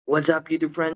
What's up, YouTube friends?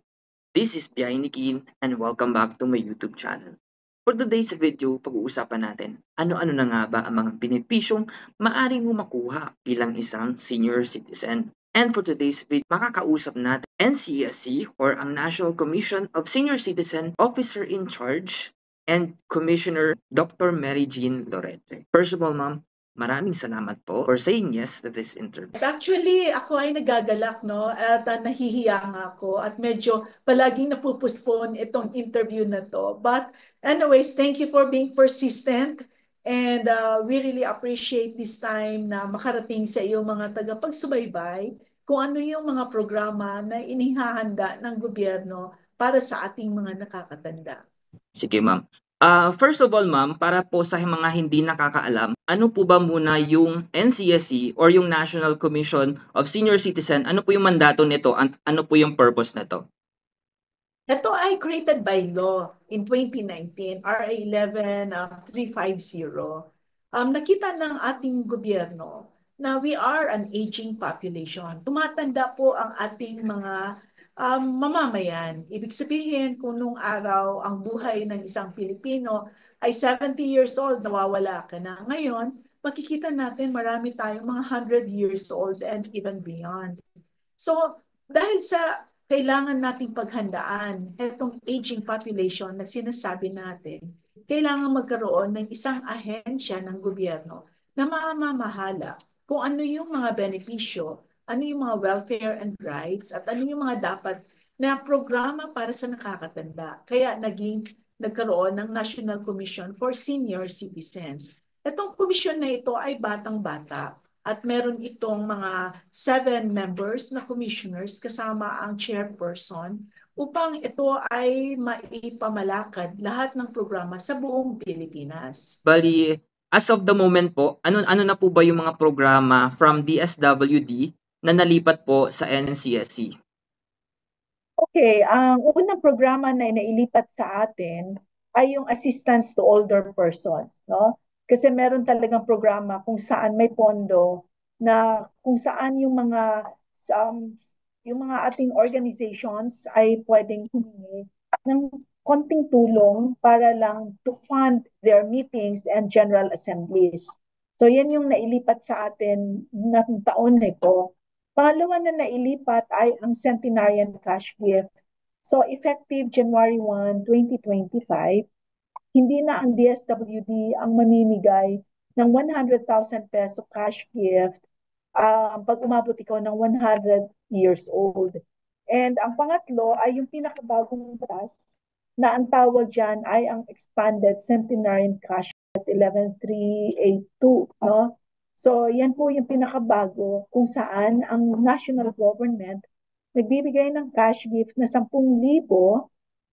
This is Biay Nikin and welcome back to my YouTube channel. For today's video, pag-uusapan natin ano-ano na nga ba ang mga benepisyong maaari mo makuha bilang isang senior citizen. And for today's video, makakausap natin NCSC or ang National Commission of Senior Citizen Officer in Charge and Commissioner Dr. Mary Jean Lorete. First of all, ma'am, maraming salamat po for saying yes to this interview. Actually, ako ay nagagalak, no? At nahihiya nga ako at medyo palaging napupuspon itong interview na to. But anyways, thank you for being persistent and we really appreciate this time na makarating sa iyo mga tagapagsubaybay kung ano yung mga programa na inihahanda ng gobyerno para sa ating mga nakakatanda. Sige, ma'am. First of all, ma'am, para po sa mga hindi nakakaalam, ano po ba muna yung NCSC or yung National Commission of Senior Citizen? Ano po yung mandato nito? Ano po yung purpose nito? Ito ay created by law in 2019, RA 11350. Nakita ng ating gobyerno na we are an aging population. Tumatanda po ang ating mga mamamayan. Ibig sabihin, kung nung araw ang buhay ng isang Pilipino ay 70 years old, nawawala ka na. Ngayon, makikita natin marami tayong mga 100 years old and even beyond. So, dahil sa kailangan nating paghandaan itong aging population na sinasabi natin, kailangan magkaroon ng isang ahensya ng gobyerno na mamamahala kung ano yung mga benepisyo, ano yung mga welfare and rights, at ano yung mga dapat na programa para sa nakakatanda. Kaya nagkaroon ng National Commission for Senior Citizens. Itong komisyon na ito ay batang-bata at meron itong mga 7 members na commissioners kasama ang chairperson upang ito ay maipamalakad lahat ng programa sa buong Pilipinas. Bali, as of the moment po, ano na po ba yung mga programa from DSWD na nalipat po sa NCSC? Okay, ang unang programa na inailipat sa atin ay yung assistance to older persons, no? Kasi meron talagang programa kung saan may pondo na kung saan um, yung mga ating organizations ay pwedeng humingi ng konting tulong para lang to fund their meetings and general assemblies. So yan yung nailipat sa atin ng taon nito. Pangalawa na nailipat ay ang centenarian cash gift. So effective January 1, 2025, hindi na ang DSWD ang mamimigay ng 100,000 peso cash gift pag umabot ikaw ng 100 years old. And ang pangatlo ay yung pinakabagong batas na ang tawag dyan ay ang expanded centenarian cash at 11382, no? So yan po yung pinakabago kung saan ang national government nagbibigay ng cash gift na 10,000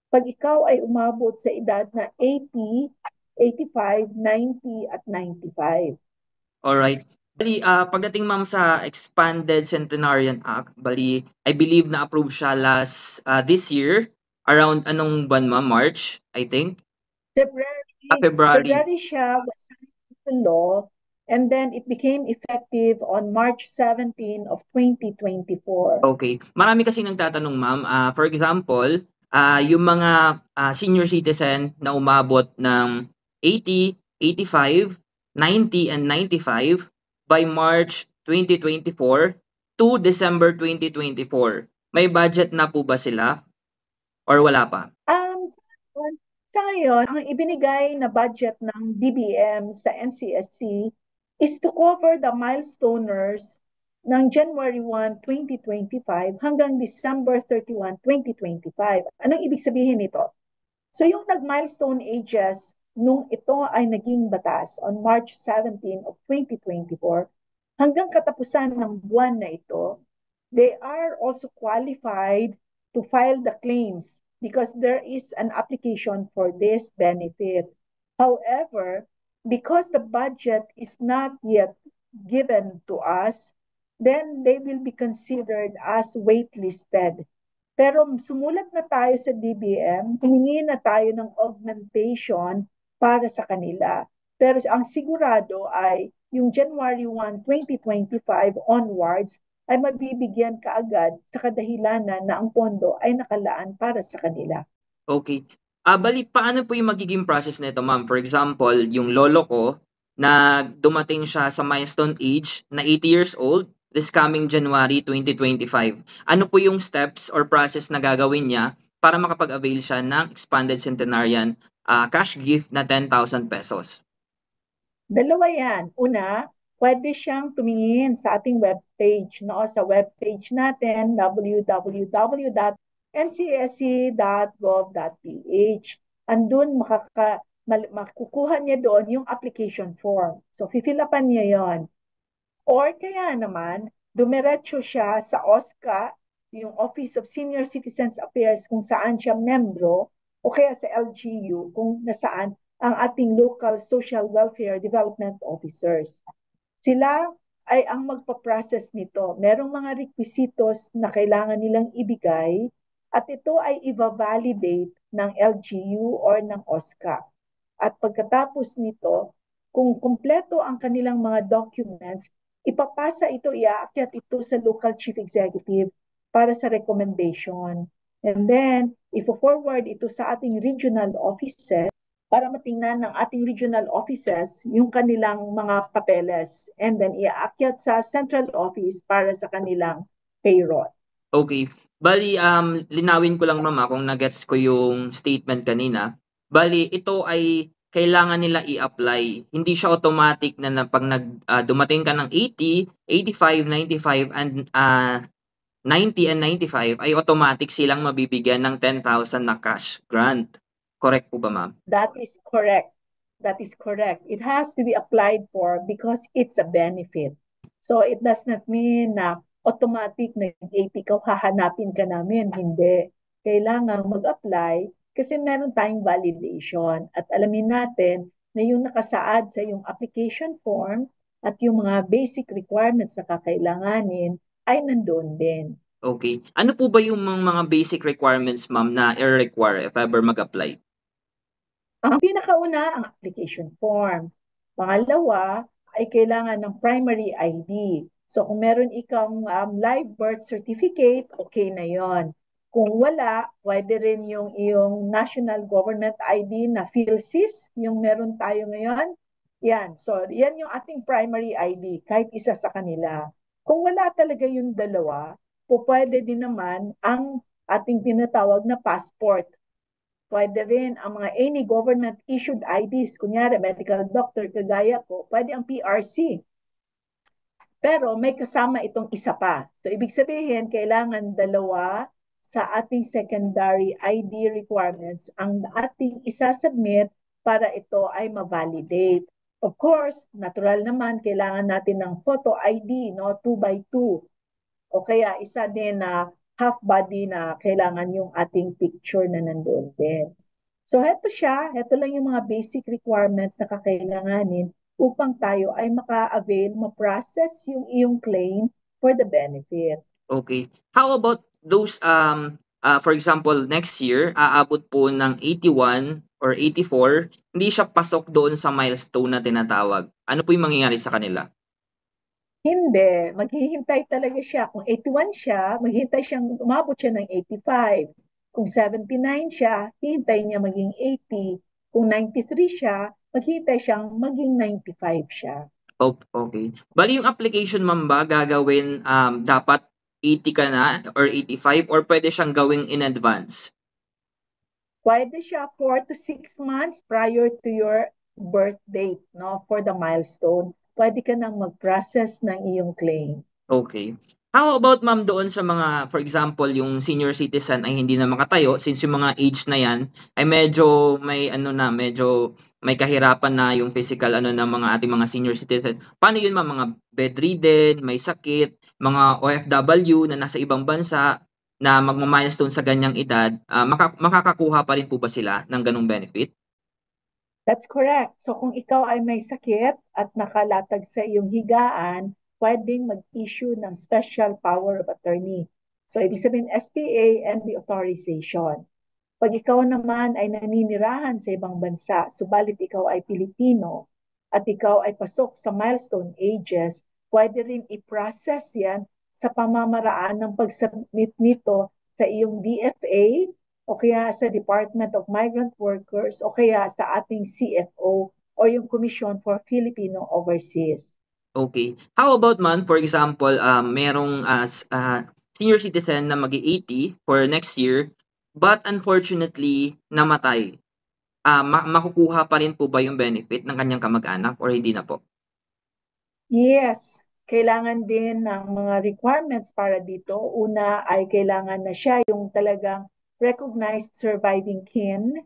pag ikaw ay umabot sa edad na 80, 85, 90 at 95. Alright. Bali, pagdating ma'am sa Expanded Centenarian Act, bali, I believe na-approve siya this year, around anong buwan ma'am? March, I think? February. February siya was signed into law and then it became effective on March 17 of 2024. Okay. Marami kasi nagtatanong ma'am, for example, yung mga senior citizen na umabot ng 80, 85, 90, and 95 by March 2024 to December 2024. May budget na po ba sila? Or wala pa? Sa ngayon, ang ibinigay na budget ng DBM sa NCSC is to cover the milestoners ng January 1, 2025 hanggang December 31, 2025. Anong ibig sabihin nito? So yung nag-milestone ages nung ito ay naging batas on March 17 of 2024 hanggang katapusan ng buwan na ito, they are also qualified to file the claims because there is an application for this benefit. However, because the budget is not yet given to us, then they will be considered as waitlisted. Pero sumulat na tayo sa DBM, humingi na tayo ng augmentation para sa kanila. Pero ang sigurado ay yung January 1, 2025 onwards ay mabibigyan kaagad sa kadahilanan na ang pondo ay nakalaan para sa kanila. Okay. Bali paano po yung magiging process nito, ma'am? For example, yung lolo ko na dumating siya sa milestone age na 80 years old this coming January 2025. Ano po yung steps or process na gagawin niya para makapag-avail siya ng expanded centenarian cash gift na 10,000 pesos? Dalawa yan. Una, pwede siyang tumingin sa ating webpage, no? Sa webpage natin, www.ncsc.gov.ph. Andun makukuha niya doon yung application form. So, fifilapan niya yon. Or kaya naman, dumiretso siya sa OSCA, yung Office of Senior Citizens Affairs, kung saan siya membro, o kaya sa LGU, kung nasaan ang ating local social welfare development officers. Sila ay ang magpa-process nito. Merong mga requisitos na kailangan nilang ibigay at ito ay i-validate ng LGU or ng OSCA. At pagkatapos nito, kung kumpleto ang kanilang mga documents, ipapasa ito, iaakyat ito sa local chief executive para sa recommendation. And then, ifo-forward ito sa ating regional offices para matingnan ng ating regional offices yung kanilang mga papeles. And then, iaakyat sa central office para sa kanilang payroll. Okay. Bali, linawin ko lang, ma'am, kung na-gets ko yung statement kanina. Bali, ito ay kailangan nila i-apply. Hindi siya automatic na, pag dumating ka ng 80, 85, 95, and 90 and 95 ay automatic silang mabibigyan ng 10,000 na cash grant. Correct po ba, ma'am? That is correct. That is correct. It has to be applied for because it's a benefit. So it does not mean na automatic na 80 ka, hahanapin ka namin. Hindi. Kailangan mag-apply kasi meron tayong validation. At alamin natin na yung nakasaad sa yung application form at yung mga basic requirements na kakailanganin ay nandoon din. Okay. Ano po ba yung mga basic requirements, ma'am, na i-require if ever mag-apply? Ang pinakauna, ang application form. Pangalawa, ay kailangan ng primary ID. So kung meron ikang live birth certificate, okay na yon. Kung wala, pwede rin yung iyong national government ID na PhilSys, yung meron tayo ngayon. Yan. So yan yung ating primary ID, kahit isa sa kanila. Kung wala talaga yung dalawa, pwede din naman ang ating tinatawag na passport. Pwede rin ang mga any government-issued IDs, kunyari medical doctor kagaya ko, pwede ang PRC. Pero may kasama itong isa pa. So ibig sabihin, kailangan dalawa sa ating secondary ID requirements ang ating isa-submit para ito ay ma-validate. Of course, natural naman, kailangan natin ng photo ID, no? 2x2. O kaya isa din na half body na kailangan yung ating picture na nandoon din. So heto siya, heto lang yung mga basic requirements na kakailanganin upang tayo ay maka-avail, ma-process yung iyong claim for the benefit. Okay. How about those, for example, next year, aabot po ng 81 or 84, hindi siya pasok doon sa milestone na tinatawag. Ano po yung mangyayari sa kanila? Hindi, maghihintay talaga siya. Kung 81 siya, maghihintay siyang umabot siya ng 85. Kung 79 siya, hihintay niya maging 80. Kung 93 siya, maghihintay siyang maging 95 siya. Okay. Bali yung application, ma'am, ba gagawin, dapat 80 ka na or 85 or pwede siyang gawing in advance? Pwede siya 4 to 6 months prior to your birth date, no, for the milestone. Pwede ka nang mag-process ng iyong claim. Okay. How about, ma'am, doon sa mga, for example, yung senior citizen ay hindi na makatayo since yung mga age na yan ay medyo may ano na, medyo may kahirapan na yung physical ano ng mga ating mga senior citizen. Paano yun, ma'am? Mga bedridden, may sakit, mga OFW na nasa ibang bansa na magma-milestone sa ganyang edad, makakakuha pa rin po ba sila ng ganung benefit? That's correct. So kung ikaw ay may sakit at nakalatag sa iyong higaan, pwedeng mag-issue ng special power of attorney. So ibig sabihin SPA and the authorization. Pag ikaw naman ay naninirahan sa ibang bansa, subalit ikaw ay Pilipino at ikaw ay pasok sa milestone ages, pwede rin i-process yan sa pamamaraan ng pag-submit nito sa iyong DFA o kaya sa Department of Migrant Workers o kaya sa ating CFO o yung Commission for Filipino Overseas. Okay. How about ma'am, for example, merong senior citizen na mag-80 for next year, but unfortunately namatay. Makukuha pa rin po ba yung benefit ng kanyang kamag-anak or hindi na po? Yes, kailangan din ng mga requirements para dito. Una ay kailangan na siya yung talagang recognized surviving kin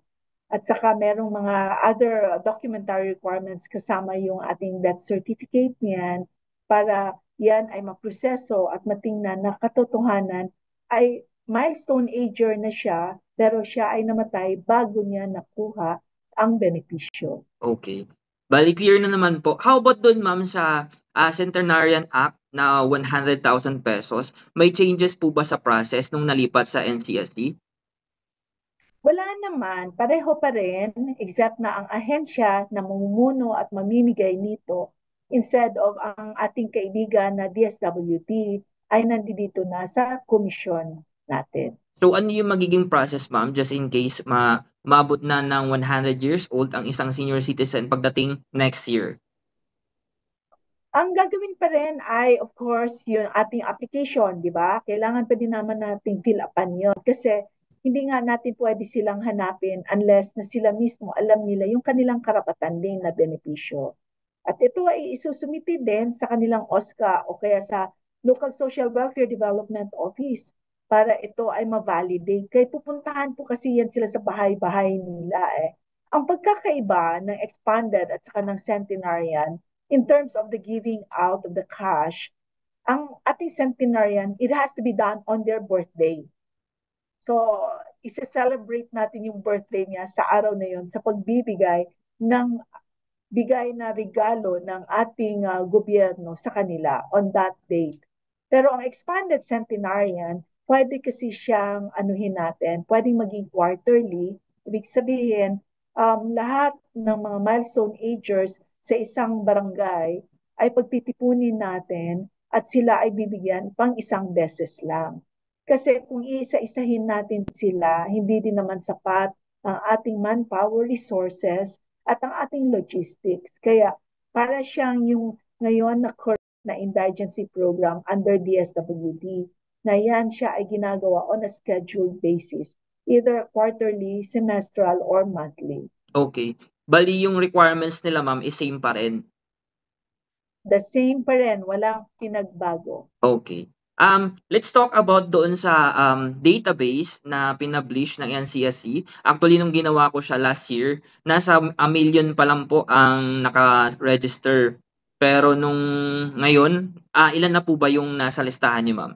at saka merong mga other documentary requirements kasama yung ating death certificate niyan para yan ay maproseso at matingnan na katotohanan ay milestone ager na siya pero siya ay namatay bago niya nakuha ang benepisyo. Okay. Bali clear na naman po. How about dun ma'am sa Centenarian Act na 100,000 pesos? May changes po ba sa process nung nalipat sa NCSD? Wala naman, pareho pa rin, except na ang ahensya na mamumuno at mamimigay nito instead of ang ating kaibigan na DSWD ay nandito na sa komisyon natin. So ano yung magiging process ma'am just in case maabot na ng 100 years old ang isang senior citizen pagdating next year? Ang gagawin pa rin ay, of course, yung ating application, di ba? Kailangan pa din naman nating fill upan yun. Kasi hindi nga natin pwede silang hanapin unless na sila mismo alam nila yung kanilang karapatan din na benepisyo. At ito ay isusumiti din sa kanilang OSCA o kaya sa Local Social Welfare Development Office para ito ay ma-validate. Kaya pupuntahan po kasi yan sila sa bahay-bahay nila eh. Ang pagkakaiba ng expanded at saka ng centenarian in terms of the giving out of the cash, ang ating centenarian, it has to be done on their birthday. So, isa-celebrate natin yung birthday niya sa araw na yun sa pagbibigay ng bigay na regalo ng ating gobyerno sa kanila on that date. Pero ang expanded centenarian, pwede kasi siyang anuhin natin, pwedeng maging quarterly, ibig sabihin, lahat ng mga milestone agers sa isang barangay ay pagtitipunin natin at sila ay bibigyan pang isang beses lang. Kasi kung iisa-isahin natin sila, hindi din naman sapat ang ating manpower resources at ang ating logistics. Kaya para siyang yung ngayon na current na indigency program under DSWD na yan siya ay ginagawa on a scheduled basis, either quarterly, semestral, or monthly. Okay. Bali yung requirements nila ma'am is same pa rin. The same pa rin, walang pinagbago. Okay. Let's talk about doon sa database na pinablish ng NCSC. Actually, nung ginawa ko siya last year, nasa a million pa lang po ang naka-register. Pero nung ngayon, ilan na po ba yung nasa listahan niyo, ma'am?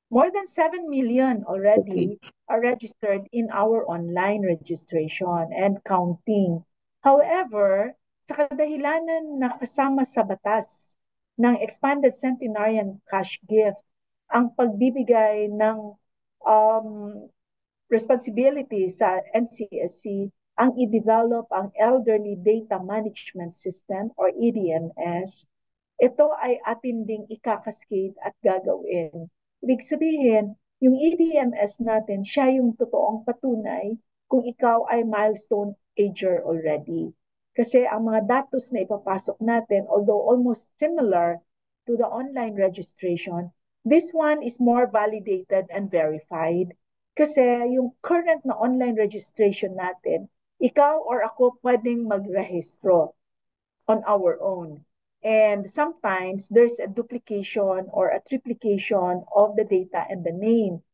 More than 7 million Okay. already are registered in our online registration and counting. However, sa kadahilanan na kasama sa batas ng Expanded Centenarian Cash Gift, ang pagbibigay ng um, responsibility sa NCSC ang i-develop ang Elderly Data Management System or EDMS. Ito ay atin ding ikakaskade at gagawin. Ibig sabihin, yung EDMS natin, siya yung totoong patunay kung ikaw ay milestone ager already. Kasi ang mga datos na ipapasok natin, although almost similar to the online registration, this one is more validated and verified. Kasi yung current na online registration natin, ikaw or ako pwedeng magrehistro on our own. And sometimes there's a duplication or a triplication of the data and the name.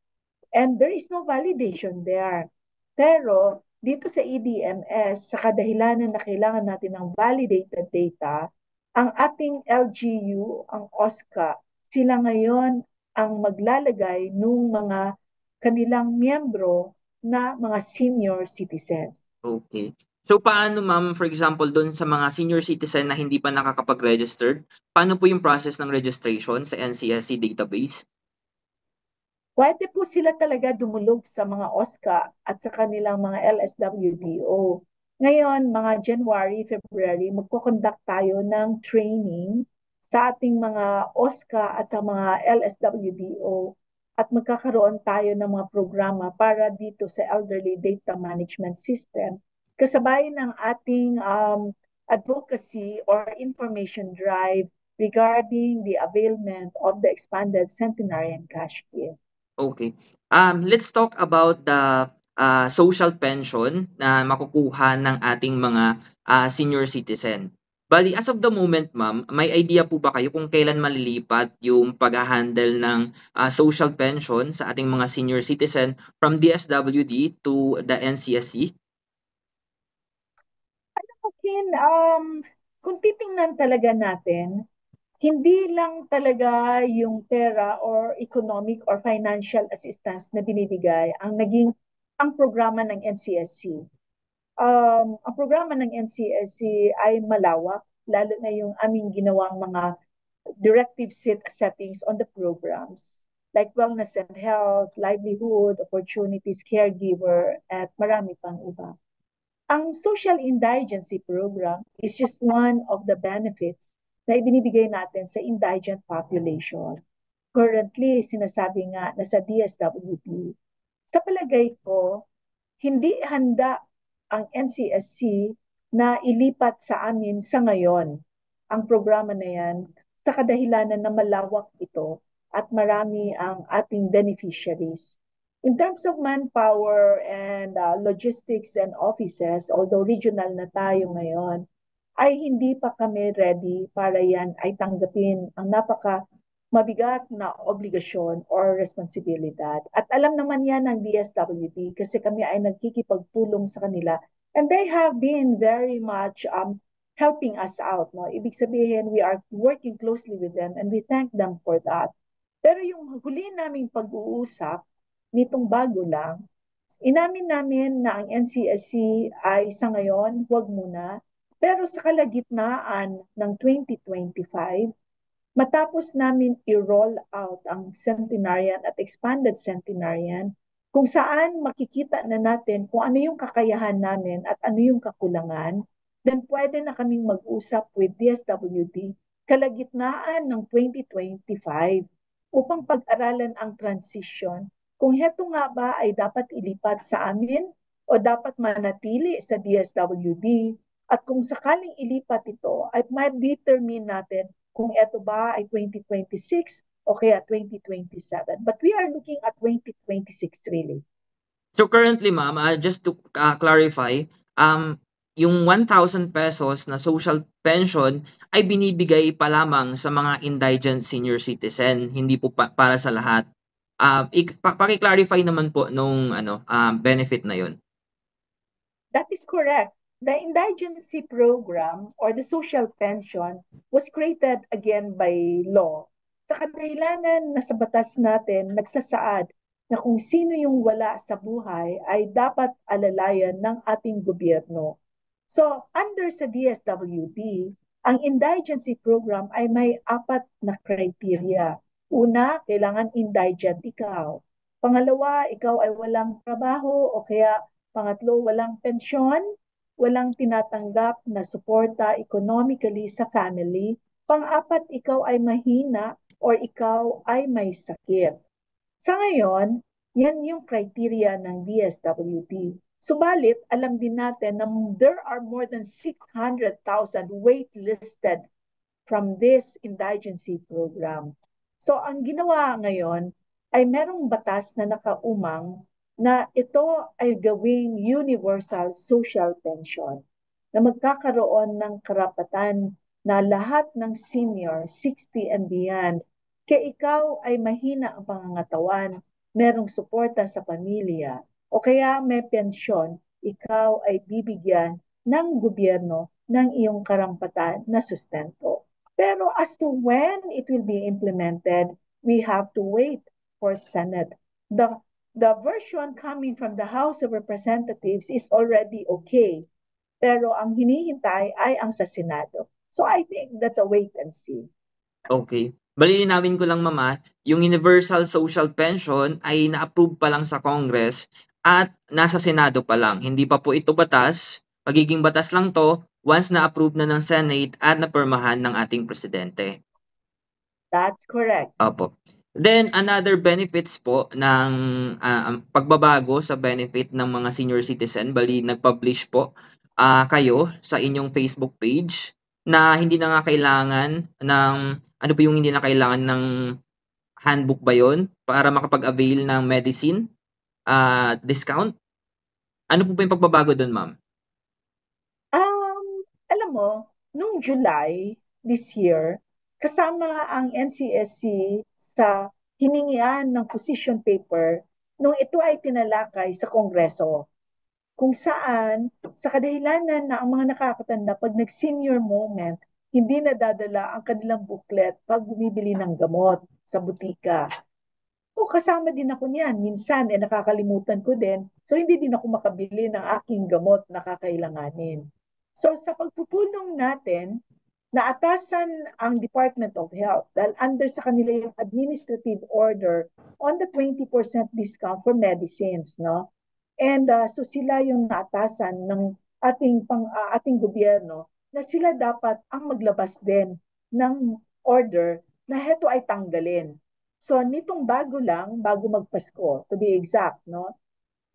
And there is no validation there. Pero dito sa EDMS, sa kadahilanan na kailangan natin ng validated data, ang ating LGU, ang OSCA, sila ngayon ang maglalagay ng mga kanilang miyembro na mga senior citizens. Okay. So paano ma'am, for example, doon sa mga senior citizen na hindi pa nakakapag-register, paano po yung process ng registration sa NCSC database? Pwede po sila talaga dumulog sa mga OSCA at sa kanilang mga LSWDO. Ngayon, mga January, February, magko-conduct tayo ng training sa ating mga OSCA at sa mga LSWDO at magkakaroon tayo ng mga programa para dito sa Elderly Data Management System kasabay ng ating advocacy or information drive regarding the availment of the expanded centenarian cash gift. Okay. Let's talk about the social pension na makukuha ng ating mga senior citizen. Bali, as of the moment, ma'am, may idea po ba kayo kung kailan malilipat yung pag-handle ng social pension sa ating mga senior citizen from DSWD to the NCSC? Akin, kung titingnan talaga natin, hindi lang talaga yung pera or economic or financial assistance na binibigay ang naging ang programa ng NCSC. Ang programa ng NCSC ay malawak, lalo na yung aming ginawang mga directive settings on the programs like wellness and health, livelihood, opportunities, caregiver, at marami pang iba. Ang social indigency program is just one of the benefits na ibinibigay natin sa indigent population. Currently, sinasabi nga na sa DSWD, sa palagay ko, hindi handa ang NCSC na ilipat sa amin sa ngayon ang programa na yan sa kadahilanan na malawak ito at marami ang ating beneficiaries. In terms of manpower and logistics and offices, although regional na tayo ngayon, ay hindi pa kami ready para yan ay tanggapin ang napaka mabigat na obligasyon or responsibilidad. At alam naman yan ng DSWD kasi kami ay nagkikipagtulong sa kanila and they have been very much helping us out. No? Ibig sabihin, we are working closely with them and we thank them for that. Pero yung huli naming pag-uusap, nitong bago lang, inamin namin na ang NCSC ay sa ngayon, huwag muna, pero sa kalagitnaan ng 2025, matapos namin i-roll out ang centenarian at expanded centenarian, kung saan makikita na natin kung ano yung kakayahan namin at ano yung kakulangan, then pwede na kaming mag-usap with DSWD kalagitnaan ng 2025 upang pag-aralan ang transition kung heto nga ba ay dapat ilipat sa amin o dapat manatili sa DSWD at kung sakaling ilipat ito ay ma-determine natin kung ito ba ay 2026 o kaya 2027. But we are looking at 2026 really. So currently, ma'am, just to clarify, yung 1,000 pesos na social pension ay binibigay pa lamang sa mga indigent senior citizen, hindi po para sa lahat. Paki-clarify naman po nung benefit na yon. That is correct. The indigency program or the social pension was created again by law. Sa kadahilanan na sa batas natin nagsasaad na kung sino yung wala sa buhay ay dapat alalayan ng ating gobyerno. So, under sa DSWD, ang indigency program ay may 4 na criteria. Una, kailangan indigent ikaw. Pangalawa, ikaw ay walang trabaho o kaya pangatlo, walang pensyon, walang tinatanggap na suporta economically sa family. Pang-apat, ikaw ay mahina or ikaw ay may sakit. Sa ngayon, yan yung criteria ng DSWD. Subalit, alam din natin na there are more than 600,000 waitlisted from this indigency program. So, ang ginawa ngayon ay merong batas na nakaumang na ito ay gawing universal social pension na magkakaroon ng karapatan na lahat ng senior, 60 and beyond, kaya ikaw ay mahina ang pangangatawan, merong suporta sa pamilya, o kaya may pensyon, ikaw ay bibigyan ng gobyerno ng iyong karampatan na sustento. Pero as to when it will be implemented, we have to wait for Senate. The version coming from the House of Representatives is already okay. Pero ang hinihintay ay ang sa Senado. So I think that's a wait and see. Okay. Lilinawin ko lang, mama, yung Universal Social Pension ay na-approve pa lang sa Congress at nasa Senado pa lang. Hindi pa po ito batas. Magiging batas lang to once na-approve na ng Senate at napirmahan ng ating presidente. That's correct. Opo. Then another benefits po ng pagbabago sa benefit ng mga senior citizen, bali nag-publish po kayo sa inyong Facebook page na hindi na nga kailangan ng ano po yung hindi na kailangan ng handbook ba yun para makapag-avail ng medicine discount? Ano po ba yung pagbabago doon, ma'am? Alam mo, nung July this year, kasama ang NCSC sa hiningian ng position paper nung ito ay tinalakay sa Kongreso, kung saan sa kadahilanan na ang mga nakakatanda pag nag-senior moment, hindi nadadala ang kanilang booklet pag bumibili ng gamot sa butika. O kasama din ako niyan. Minsan, nakakalimutan ko din. So, hindi din ako makabili ng aking gamot na kakailanganin. So, sa pagpupulong natin, naatasan ang Department of Health dahil under sa kanila yung administrative order on the 20% discount for medicines, no? And so sila yung naatasan ng ating gobyerno na sila dapat ang maglabas din ng order na heto ay tanggalin. So nitong bago lang, bago magpasko, to be exact, no?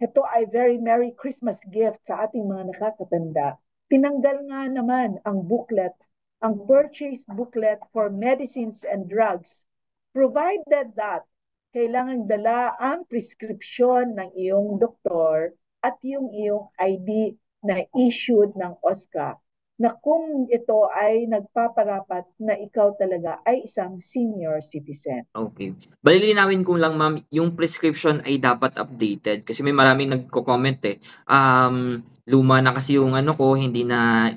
Ito ay very Merry Christmas gift sa ating mga nakakatanda. Tinanggal nga naman ang booklet, ang purchase booklet for medicines and drugs, provided that kailangan dala ang prescription ng iyong doktor at yung iyong ID na issued ng OSCA na kung ito ay nagpaparapat na ikaw talaga ay isang senior citizen. Okay. Bali linawin ko lang, ma'am, yung prescription ay dapat updated kasi may maraming nagko-comment luma na kasi yung ano ko, hindi na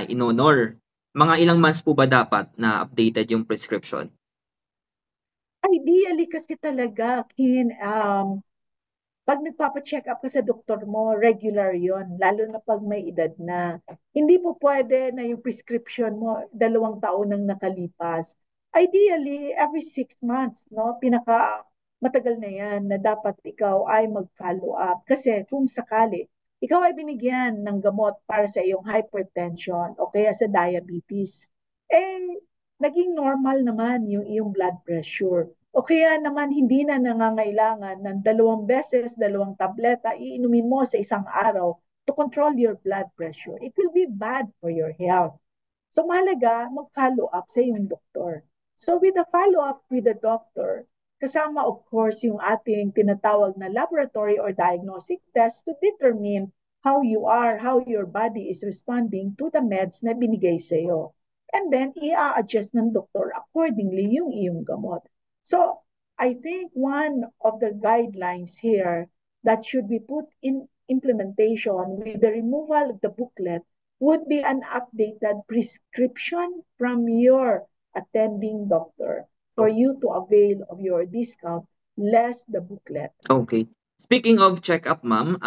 in-honor. Mga ilang months po ba dapat na updated yung prescription? Ideally kasi talaga, pag nagpapa-check up ka sa doktor mo, regular yon, lalo na pag may edad na. Hindi po pwede na yung prescription mo 2 taon nang nakalipas. Ideally, every 6 months, no? Pinaka matagal na yan na dapat ikaw ay mag-follow up. Kasi kung sakali, ikaw ay binigyan ng gamot para sa iyong hypertension o kaya sa diabetes, naging normal naman yung iyong blood pressure. O kaya naman hindi na nangangailangan ng 2 beses, 2 tableta, iinumin mo sa isang araw to control your blood pressure. It will be bad for your health. So mahalaga, mag-follow up sa iyong doktor. So with the follow-up with the doctor, kasama of course yung ating tinatawag na laboratory or diagnostic test to determine how you are, how your body is responding to the meds na binigay sa iyo. And then, i-adjust ng doktor accordingly yung iyong gamot. So, I think one of the guidelines here that should be put in implementation with the removal of the booklet would be an updated prescription from your attending doctor for you to avail of your discount, less the booklet. Okay. Speaking of check-up, ma'am,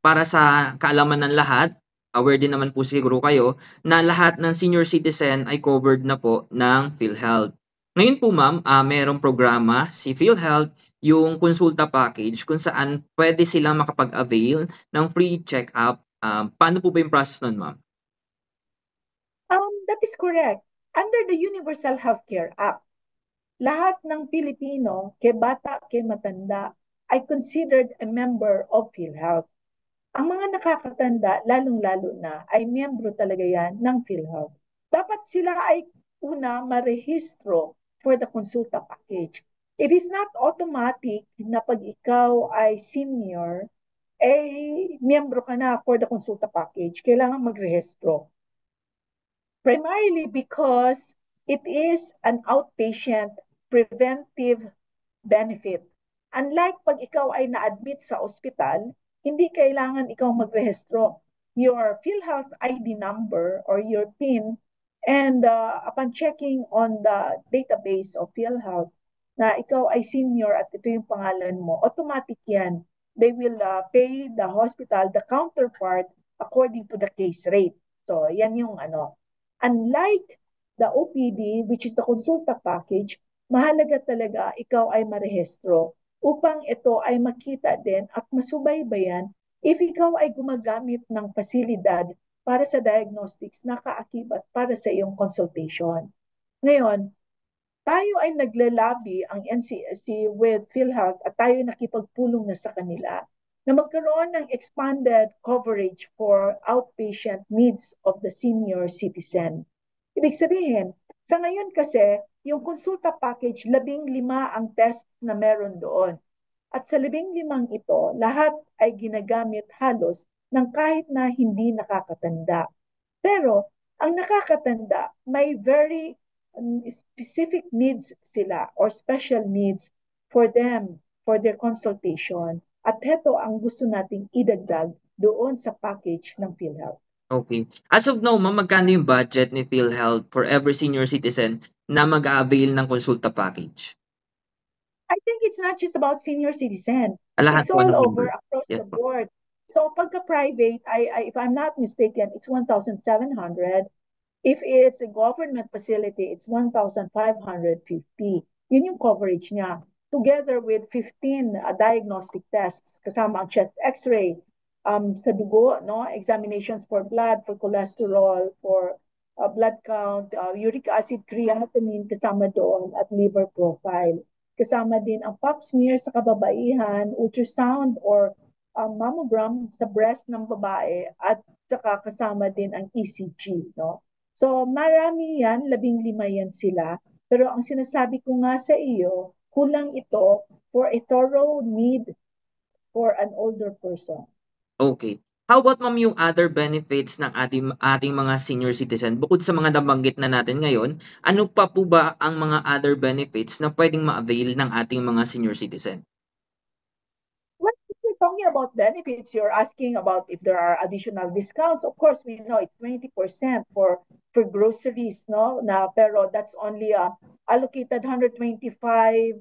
para sa kaalaman ng lahat, aware din naman po siguro kayo na lahat ng senior citizen ay covered na po ng PhilHealth. Ngayon po, ma'am, merong programa si PhilHealth, yung konsulta package kung saan pwede silang makapag-avail ng free check-up. Paano po ba yung process nun, ma'am? That is correct. Under the Universal Healthcare Act, lahat ng Pilipino, ke bata, ke matanda, ay considered a member of PhilHealth. Ang mga nakakatanda, lalong-lalo na, ay miyembro talaga yan ng PhilHealth. Dapat sila ay una marehistro for the consulta package. It is not automatic na pag ikaw ay senior, miyembro ka na for the consulta package. Kailangan magrehistro. Primarily because it is an outpatient preventive benefit. Unlike pag ikaw ay na-admit sa ospital, hindi kailangan ikaw magrehistro. Your PhilHealth ID number or your PIN, and upon checking on the database of PhilHealth na ikaw ay senior at ito yung pangalan mo, automatic yan. They will pay the hospital the counterpart according to the case rate. So, yan yung ano. Unlike the OPD, which is the consulta package, mahalaga talaga ikaw ay marehistro upang ito ay makita din at masubaybayan if ikaw ay gumagamit ng pasilidad para sa diagnostics na kaakibat para sa iyong consultation. Ngayon, tayo ay naglalabi ang NCSC with PhilHealth at tayo nakipagpulong na sa kanila na magkaroon ng expanded coverage for outpatient needs of the senior citizen. Ibig sabihin, sa ngayon kasi, yung konsulta package, 15 ang test na meron doon. At sa 15 ito, lahat ay ginagamit halos ng kahit na hindi nakakatanda. Pero ang nakakatanda, may very specific needs sila or special needs for them, for their consultation. At heto ang gusto nating idagdag doon sa package ng PhilHealth. Okay. As of now, ma'am, magkano yung budget ni PhilHealth for every senior citizen na mag-a-avail ng konsulta package? I think it's not just about senior citizen. Lahat It's po all ng over member. across Yes the po. board. So pagka-private, if I'm not mistaken, it's 1,700. If it's a government facility, it's 1,550. Yun yung coverage niya. Together with 15 diagnostic tests, kasama ang chest x-ray, sa dugo, no? Examinations for blood, for cholesterol, for blood count, uric acid, creatinine, kasama doon, at liver profile. Kasama din ang pap smear sa kababaihan, ultrasound or mammogram sa breast ng babae, at saka kasama din ang ECG, no? So marami yan, 15 yan sila. Pero ang sinasabi ko nga sa iyo, kulang ito for a thorough need for an older person. Okay. How about ma'am yung other benefits ng ating mga senior citizen? Bukod sa mga nabanggit na natin ngayon, ano pa po ba ang mga other benefits na pwedeng ma-avail ng ating mga senior citizen? When you're talking about benefits, you're asking about if there are additional discounts. Of course, we know it's 20% for groceries, no? Na pero that's only allocated 125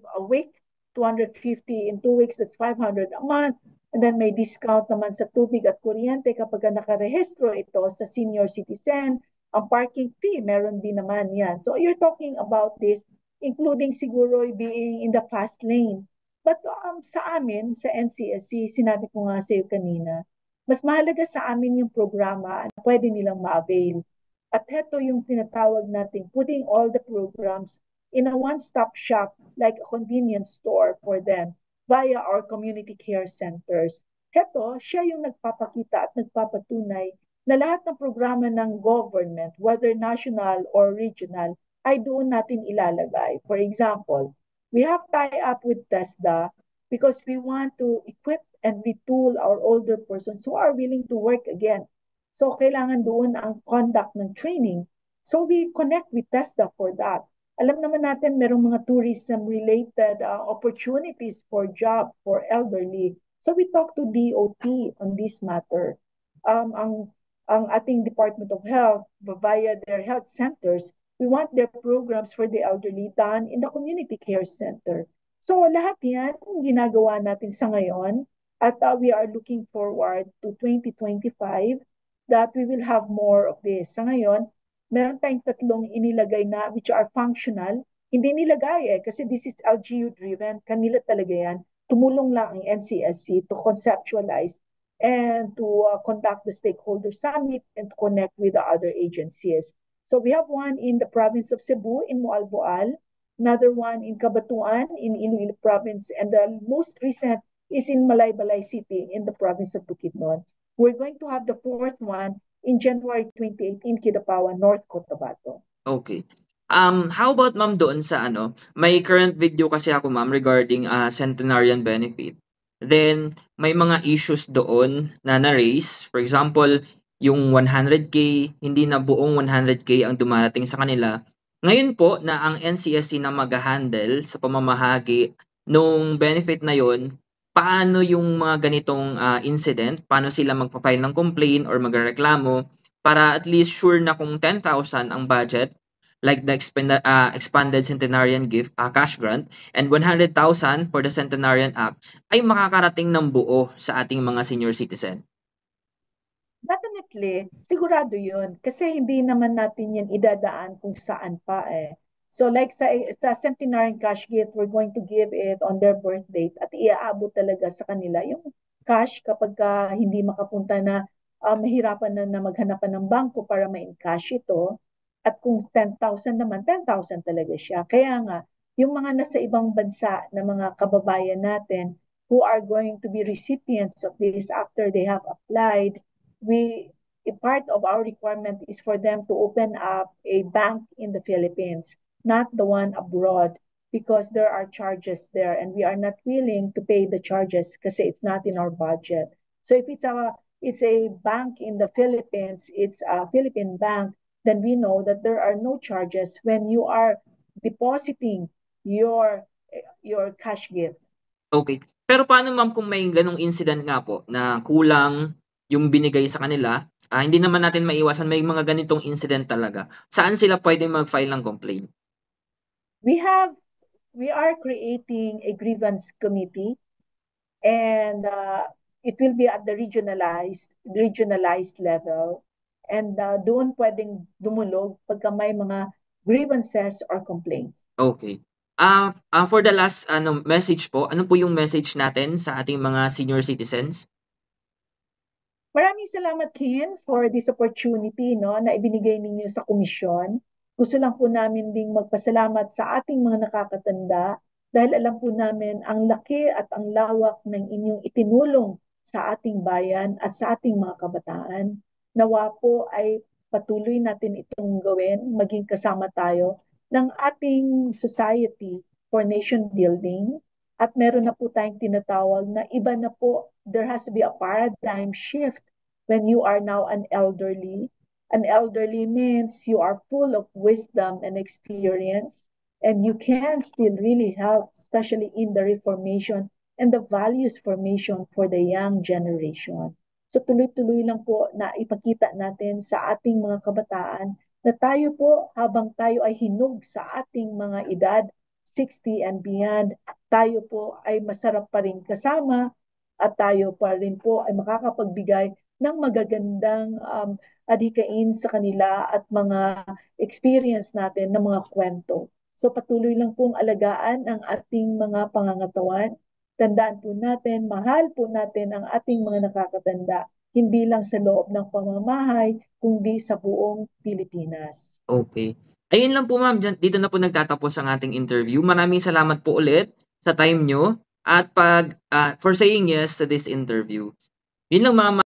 a week, 250 in 2 weeks, that's 500 a month. And then may discount naman sa tubig at kuryente kapag nakarehistro ito sa senior citizen. Ang parking fee, meron din naman yan. So you're talking about this, including siguro being in the fast lane. But sa amin, sa NCSC, sinabi ko nga sa iyo kanina, mas mahalaga sa amin yung programa na pwede nilang ma-avail. At heto yung sinatawag natin, putting all the programs in a one-stop shop like a convenience store for them via our community care centers. Heto, siya yung nagpapakita at nagpapatunay na lahat ng programa ng government, whether national or regional, ay doon natin ilalagay. For example, we have tie-up with TESDA because we want to equip and retool our older persons who are willing to work again. So, kailangan doon ang conduct ng training. So, we connect with TESDA for that. Alam naman natin merong mga tourism-related opportunities for job for elderly. So we talk to DOT on this matter. Ang ating Department of Health, via their health centers, we want their programs for the elderly done in the community care center. So lahat yan ginagawa natin sa ngayon at we are looking forward to 2025 that we will have more of this. Sa ngayon, meron tayong tatlong inilagay na which are functional. Hindi nilagay kasi this is LGU driven. Kanila talaga yan. Tumulong lang ang NCSC to conceptualize and to conduct the stakeholder summit and to connect with the other agencies. So we have one in the province of Cebu in Moalboal, another one in Cabatuan in Iloilo province, and the most recent is in Malaybalay City in the province of Bukidnon. We're going to have the fourth one in January 28 in Kidapawan, North Cotabato. Okay. How about ma'am doon sa may current video kasi ako ma'am regarding centenarian benefit. Then may mga issues doon na na-raise. For example, yung 100K, hindi na buong 100K ang dumarating sa kanila. Ngayon po na ang NCSC na mag-handle sa pamamahagi nung benefit na yon, paano yung mga ganitong incident, paano sila magpa-file ng complaint or magreklamo para at least sure na kung 10,000 ang budget, like the expanded centenarian gift cash grant, and 100,000 for the Centenarian Act, ay makakarating ng buo sa ating mga senior citizen. Definitely, sigurado yun. Kasi hindi naman natin yan idadaan kung saan pa eh. So like sa Centenarian Cash Gift, we're going to give it on their birth date at iaabot talaga sa kanila yung cash kapag hindi makapunta na mahirapan na, maghanapan ng bangko para ma-encash ito. At kung 10,000 naman, 10,000 talaga siya. Kaya nga, yung mga nasa ibang bansa na mga kababayan natin who are going to be recipients of this after they have applied, a part of our requirement is for them to open up a bank in the Philippines, not the one abroad, because there are charges there and we are not willing to pay the charges kasi it's not in our budget. So if it's a bank in the Philippines, it's a Philippine bank, then we know that there are no charges when you are depositing your your cash gift. Okay. Pero paano ma'am kung may ganong incident nga po na kulang yung binigay sa kanila, hindi naman natin maiwasan may mga ganitong incident talaga. Saan sila pwedeng mag-file ng complaint? We are creating a grievance committee, and it will be at the regionalized level, and doon pwedeng dumulog pagka may mga grievances or complaints. Okay. For the last message po, ano po yung message natin sa ating mga senior citizens? Maraming salamat, Ken, for this opportunity, no, na ibinigay ninyo sa komisyon. Gusto lang po namin ding magpasalamat sa ating mga nakakatanda dahil alam po namin ang laki at ang lawak ng inyong itinulong sa ating bayan at sa ating mga kabataan. Nawa po ay patuloy natin itong gawin, maging kasama tayo ng ating society for nation building. At meron na po tayong tinatawag na iba na po, there has to be a paradigm shift when you are now an elderly. An elderly means you are full of wisdom and experience, and you can still really help, especially in the reformation and the values formation for the young generation. So tuloy-tuloy lang po na ipakita natin sa ating mga kabataan na tayo po habang tayo ay hinog sa ating mga edad 60 and beyond, tayo po ay masarap pa rin kasama at tayo pa rin po ay makakapagbigay ng magagandang adhikain sa kanila at mga experience natin ng mga kwento. So patuloy lang pong alagaan ang ating mga pangangatawan. Tandaan po natin, mahal po natin ang ating mga nakakatanda, hindi lang sa loob ng pamamahay, kundi sa buong Pilipinas. Okay. Ayun lang po ma'am, dito na po nagtatapos ang ating interview. Maraming salamat po ulit sa time nyo at for saying yes to this interview. Yun lang mga